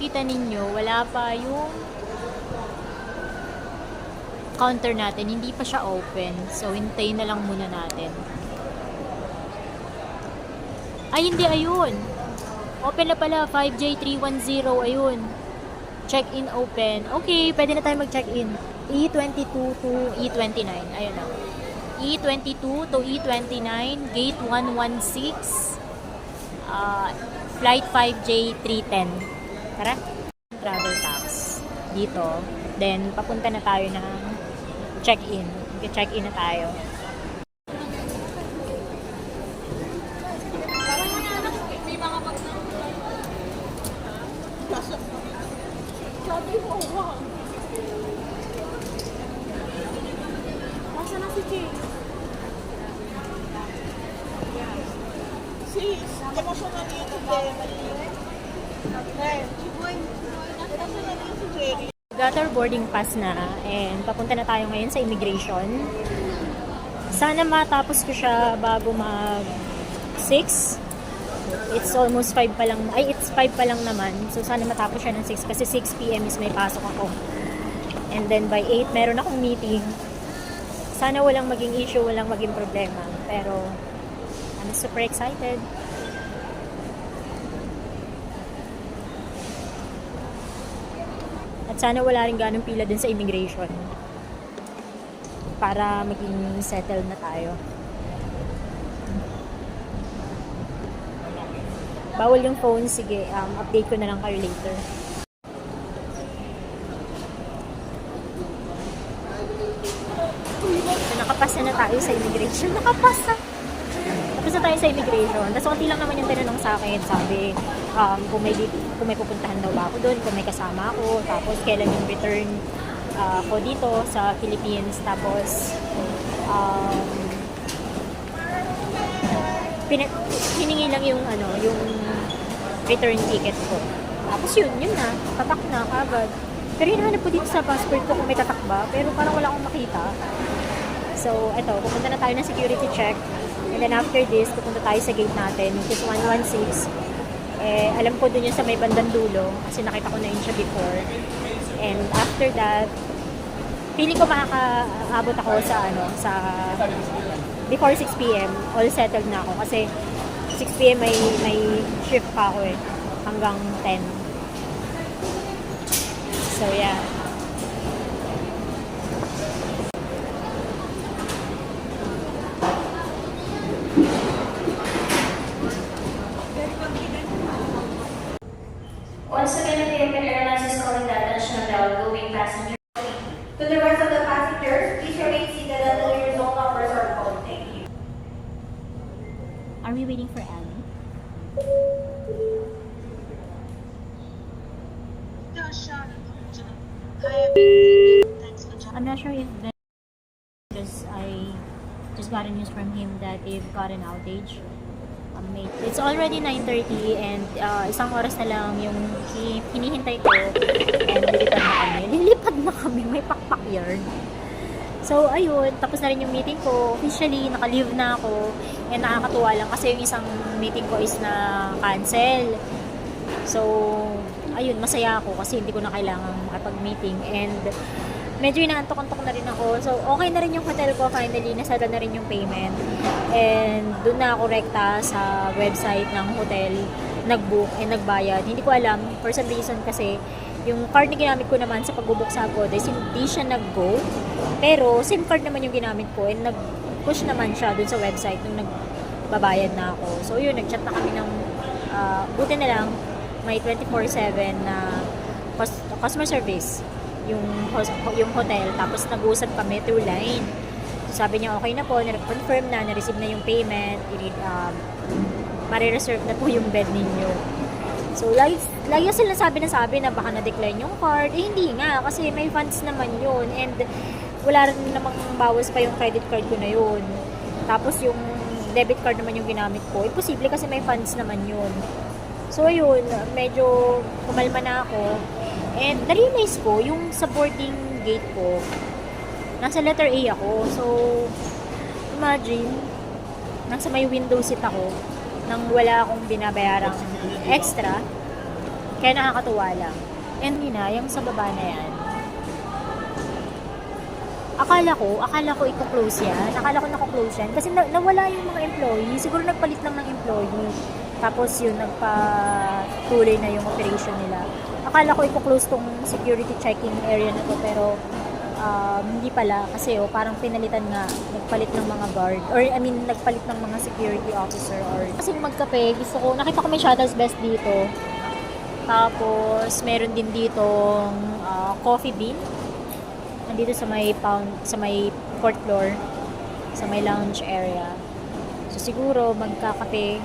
makikita ninyo, wala pa yung counter natin. Hindi pa siya open. So, hintayin na lang muna natin. Ay, hindi. Ayun. Open na pala. 5J310. Ayun. Check-in open. Okay, pwede na tayo mag-check-in. E22 to E29. Ayun na. E22 to E29. Gate 116. Flight 5J310. Tara. Travel tax. Dito. Then, papunta na tayo ng check-in. Mag-check-in na tayo. Masa na si Jay? Sis, emotionally today. Emotionally si Jerry. Got our boarding pass na and papunta na tayo ngayon sa immigration. Sana matapos ko siya bago mag 6. It's almost 5 pa lang. Ay, it's 5 pa lang naman. So, sana matapos siya ng 6 kasi 6 p.m. is may pasok ako. And then by 8, meron akong meeting. Sana walang maging issue, walang maging problema. Pero, I'm super excited. At sana wala rin ganong pila dun sa immigration. Para maging settled na tayo. Bawal yung phone. Sige, update ko na lang kayo later. So, nakapasa na tayo sa immigration. Nakapasa! Tapos na tayo sa immigration. Tapos konti lang naman yung tinanong sa akin. Sabi, kung may pupuntahan daw ba ako doon, kung may kasama ako, tapos kailan yung return ko dito sa Philippines. Tapos, hiningi lang yung yung return ticket ko. Tapos yun na, tatak na agad. Pero hinahanap ko dito sa passport ko kung may tatak ba, pero parang wala akong makita. So, eto, pupunta na tayo ng security check. And then after this, pupunta tayo sa gate natin, which is 116. Alam ko dun yun sa may bandang dulo, kasi nakita ko na yun siya before. And after that, feeling ko makakaabot ako sa before 6 p.m. all settled na ako kasi 6 p.m. may shift pa ako hanggang 10. So yeah. Once again, Ethiopian Airlines is calling the attention of the outgoing passenger. To the rest of the passengers, please remain seated until your zone numbers are called. Thank you. Are we waiting for Annie? I'm not sure if because I just got a news from him that they've got an outage. It's already 9:30 and isang oras na lang yung hinihintay ko and lilipad na kami, may pakpak yard. So ayun, tapos na rin yung meeting ko, officially naka-leave na ako and nakakatuwa lang kasi yung isang meeting ko is na cancel. So ayun, masaya ako kasi hindi ko na kailangan makapag-meeting and medyo inaantok-antok na rin ako. So, okay na rin yung hotel ko. Finally, nasettle na rin yung payment. And doon na ako rekta sa website ng hotel, nag-book and nagbayad. Hindi ko alam, for some reason kasi, yung card na ginamit ko naman sa pag-book sa Agoda, hindi siya nag-go. Pero, SIM card naman yung ginamit ko and nag-push naman siya doon sa website nung nagbabayad na ako. So, yun, nag-chat na kami ng, buti na lang, may 24/7 na customer service yung hotel, tapos nag-usap kami through line. So, sabi niya okay na po, na-confirm na, na-receive na yung payment, marireserve na po yung bed ninyo. So, lagi sila sabi na baka na-decline yung card. Hindi nga, kasi may funds naman yun and wala rin namang bawas pa yung credit card ko na yun. Tapos yung debit card naman yung ginamit ko, imposible kasi may funds naman yun. So, ayun, medyo kumalma na ako. And na-realize ko, yung sa boarding gate ko, nasa letter A ako. So, imagine, nasa may window seat ako, nang wala akong binabayarang extra. Kaya nakakatuwa lang. And yun na, yung sa baba na yan, akala ko i-close yan. Akala ko naka-close yan. Kasi nawala yung mga employee. Siguro nagpalit lang ng employee. Tapos yun, nagpatuloy na yung operation nila. Akala ko i-close tong security checking area na to. Pero hindi pala. Kasi parang pinalitan nga. Nagpalit ng mga guard. Nagpalit ng mga security officer. Kasi magkape, gusto ko, nakita ko may Shuttle's Best dito. Tapos, meron din ditong coffee bean. Nandito sa may fourth floor, sa may lounge area. So siguro magkakape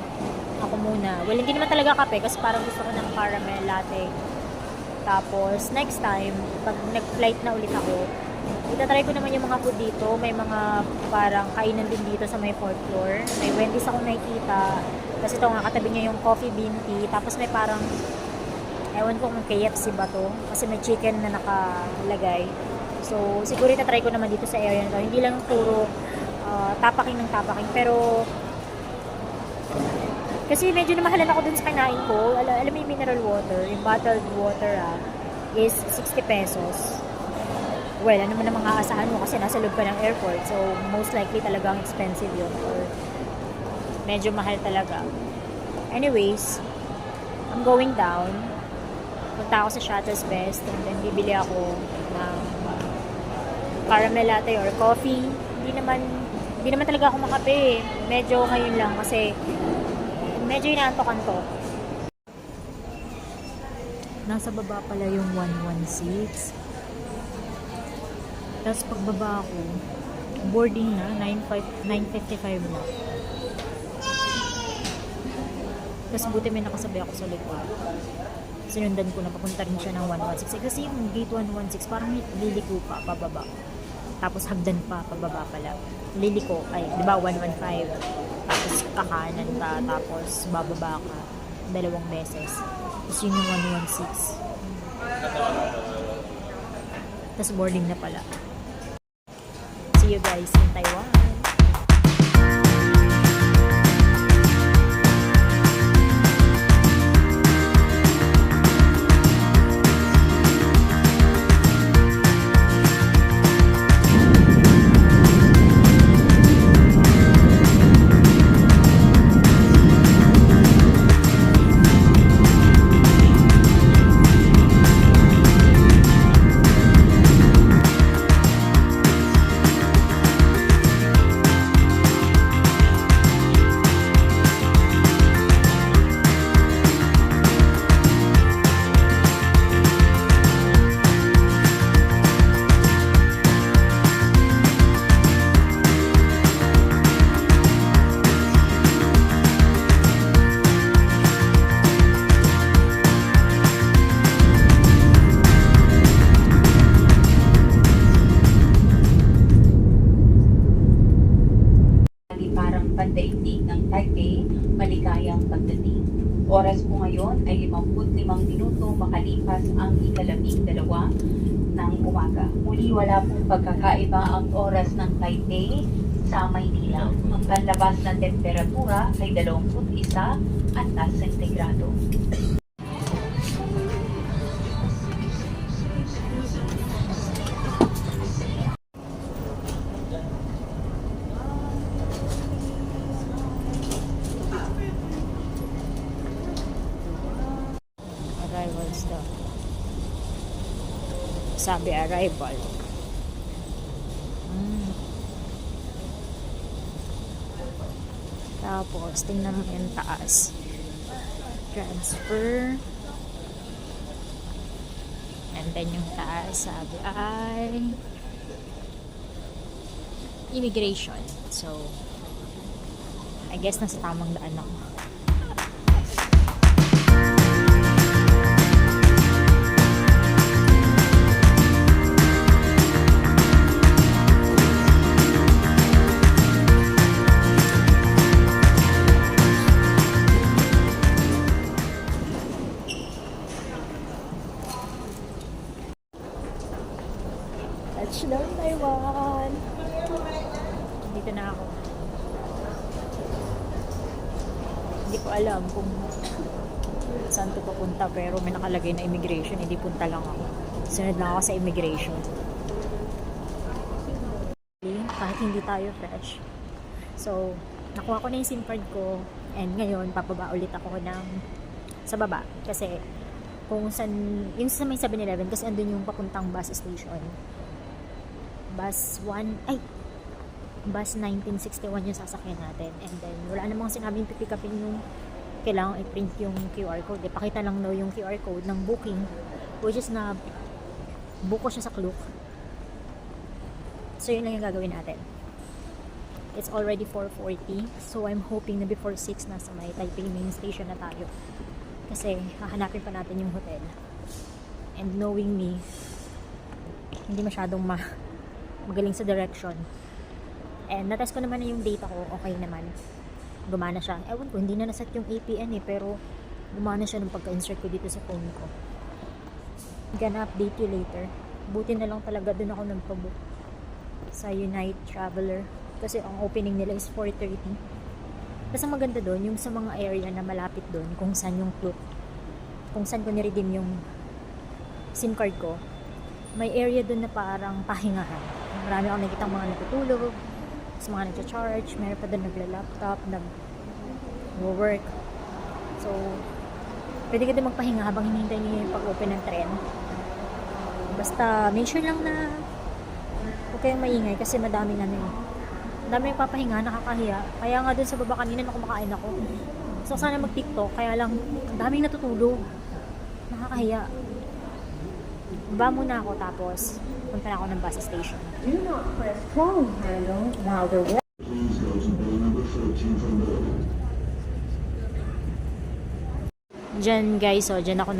ako muna. Well, hindi naman talaga kape kasi parang gusto ko ng caramel latte. Tapos next time, pag nag-flight na ulit ako, itatry ko naman yung mga food dito. May mga parang kainan din dito sa may fourth floor. May Wendy's akong nakikita. Kasi ito nga, katabi niya yung coffee bean tea. Tapos may parang, ewan ko kung KFC ba to. Kasi may chicken na nakalagay. So, siguro itatry ko naman dito sa area na to. Hindi lang puro tapaking ng tapaking. Pero, kasi medyo namahalan ako dun sa kinain ko. Alam mo yung mineral water, yung bottled water is 60 pesos. Well, ano man ang mga aasahan mo kasi nasa loob ka ng airport. So, most likely talagang expensive yun. Or medyo mahal talaga. Anyways, I'm going down. Punta ako sa Shuttle's Best and then bibili ako ng caramel latte or coffee. Hindi naman talaga ako makape. Medyo ngayon lang kasi medyo inaantok-antok. Nasa baba pala yung 116. Tapos pagbaba ko, boarding na, 9:55 na. Tapos buti may nakasabay ako sa likod. Sinundan ko na papunta rin siya ng 116. Kasi yung gate 116, parang liliko pa, pababa. Tapos hagdan pa, pababa pala. Liliko, di ba 115. Tapos kakanan ka, tapos bababa ka. 2 beses. Tapos yun yung 116. Tapos boarding na pala. See you guys in Taiwan. Pandaigdig ng Taipei, maligayang pagdating. Oras po ngayon ay 55 minuto makalipas ang 12:00 ng umaga. Muli wala pong pagkakaiba ang oras ng Taipei sa Maynila. Ang panlabas na temperatura ay 21 sentigrado. Arrival stuff. Sabi arrival. Tapos, tingnan mo yung taas. Transfer. And then yung taas, sabi ay immigration. So, I guess nasa tamang daan ako. Touchdown Taiwan! Dito na ako. Hindi ko alam kung saan to papunta, pero may nakalagay na immigration, hindi punta lang ako. Sunod lang ako sa immigration. Kahit hindi tayo fresh. So, nakuha ko na yung SIM card ko, and ngayon, papaba ulit ako ng sa baba. Kasi, kung saan, yung sa may 7-Eleven, kasi andun yung papuntang bus station. Bus 1961 yung sasakyan natin. And then, wala namang sinabing pipikapin yung kailangan i-print yung QR code. Pakita lang no yung QR code ng booking, which is na book ko siya sa Klook. So, yun lang yung gagawin natin. It's already 4:40. So, I'm hoping na before 6 nasa may Taipei main station na tayo. Kasi, hahanapin pa natin yung hotel. And knowing me, hindi masyadong magaling sa direction. And natest ko naman na yung data ko, okay naman. Gumana siya. Ewan ko, hindi na naset yung APN pero gumana siya nung pagka-insert ko dito sa phone ko. Gonna update you later. Buti na lang talaga dun ako nagpabook sa Unite Traveler. Kasi ang opening nila is 4:30. Tapos ang maganda dun, yung sa mga area na malapit dun, kung saan yung Klook, kung saan ko niredeem yung SIM card ko, may area dun na parang pahingahan. Marami akong nakikita mga natutulog, sa mga nagcha-charge, meron pa doon nagla-laptop, nag-work. So, pwede ka din magpahinga habang hinihintay niyo yung pag-open ng tren. Basta, make sure lang na huwag kayong maingay kasi madaming madaming papahinga, nakakahiya. Kaya nga doon sa baba kanina na kumakain ako. So, sana mag-TikTok, kaya lang, ang daming natutulog. Nakakahiya. Baba muna ako, tapos punta na ako ng bus station. Do not press trolley handle while the Please go to door number 13 from the Diyan guys, so diyan ako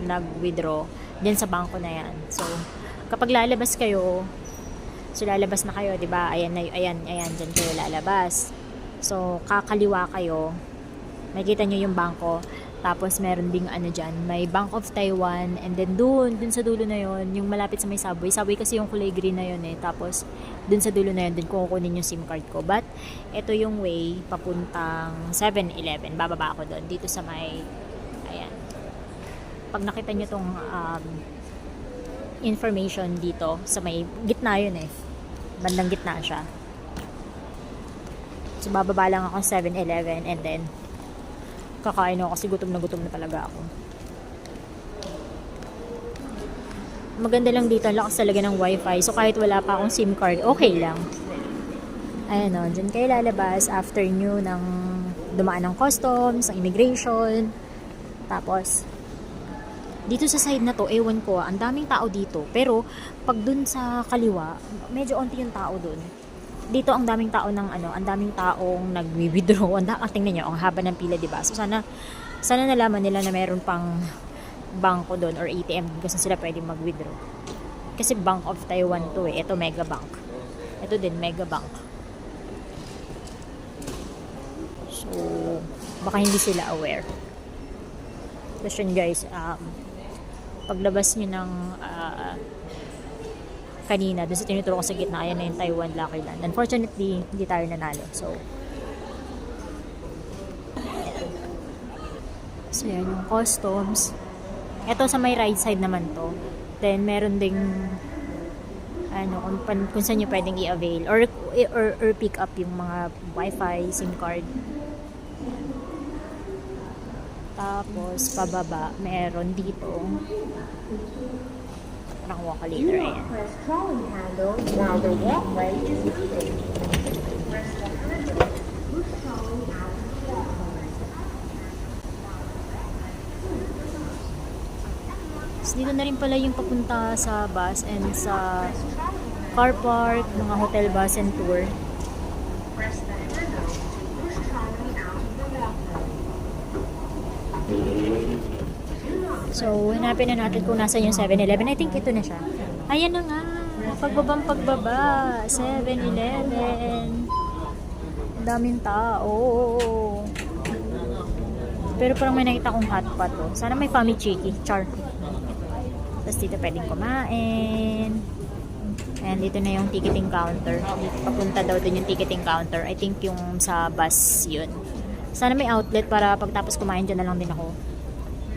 nag-withdraw diyan sa bangko na yan. So kapag lalabas kayo, so lalabas na kayo, 'di ba? Ayan diyan kayo lalabas. So kakaliwa kayo. Makikita niyo yung bangko. Tapos meron ding diyan, may Bank of Taiwan, and then dun sa dulo na yon, yung malapit sa may subway kasi yung kulay green na yon tapos dun sa dulo na yon, dun ko kukunin yung SIM card ko. But ito yung way papuntang 7-Eleven, bababa ako doon dito sa may, ayan, pag nakita nyo tong information dito sa may gitna yun bandang gitna siya. So bababa lang ako 7-Eleven, and then kakain ako kasi gutom na talaga ako. Maganda lang dito, ang lakas talaga ng wifi. So kahit wala pa akong SIM card, okay lang. Ayan o, dyan kayo lalabas after nyo ng dumaan ng customs, ng immigration. Tapos, dito sa side na to, ewan ko, ang daming tao dito. Pero, pag dun sa kaliwa, medyo onti yung tao dun. Dito ang daming tao ang daming taong nagwi-withdraw. Tingnan niyo, ang haba ng pila, 'di ba? So sana nalaman nila na meron pang bangko doon or ATM kasi sila pwedeng mag-withdraw. Kasi Bank of Taiwan to Ito Mega Bank. Ito din Mega Bank. So baka hindi sila aware. Tapos yun guys, paglabas niyo ng kanina, doon sa tinuturo ko sa gitna, ayan na yung Taiwan Lucky Land. Unfortunately, hindi tayo nanalo. So yan yung customs. Ito sa may right side naman to. Then, meron ding kung saan nyo pwedeng i-avail or pick up yung mga wifi, SIM card. Tapos, pababa, meron dito. Parang walk-a-later, do ayan. not press trolley handle while the walkway is moving. Press the handle to push trolley out of the walkway. So, dito na rin pala yung papunta sa bus and sa car park, mga hotel bus and tour. Press the handle to push trolley out of the walkway. So, hanapin na natin kung nasa yung 7-Eleven. I think ito na siya. Ayan na nga. Pagbaba. 7-Eleven. Daming tao. Pero parang may nakita kong hotpot. Sana may family chicky. Char. Tapos dito pwedeng kumain. And dito na yung ticketing counter. Papunta daw dun yung ticketing counter. I think yung sa bus yun. Sana may outlet para pagtapos kumain dyan na lang din ako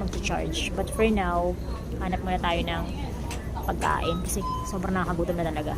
mag-charge. But for now, hanap muna tayo ng pagkain kasi sobrang nakakagutom na talaga.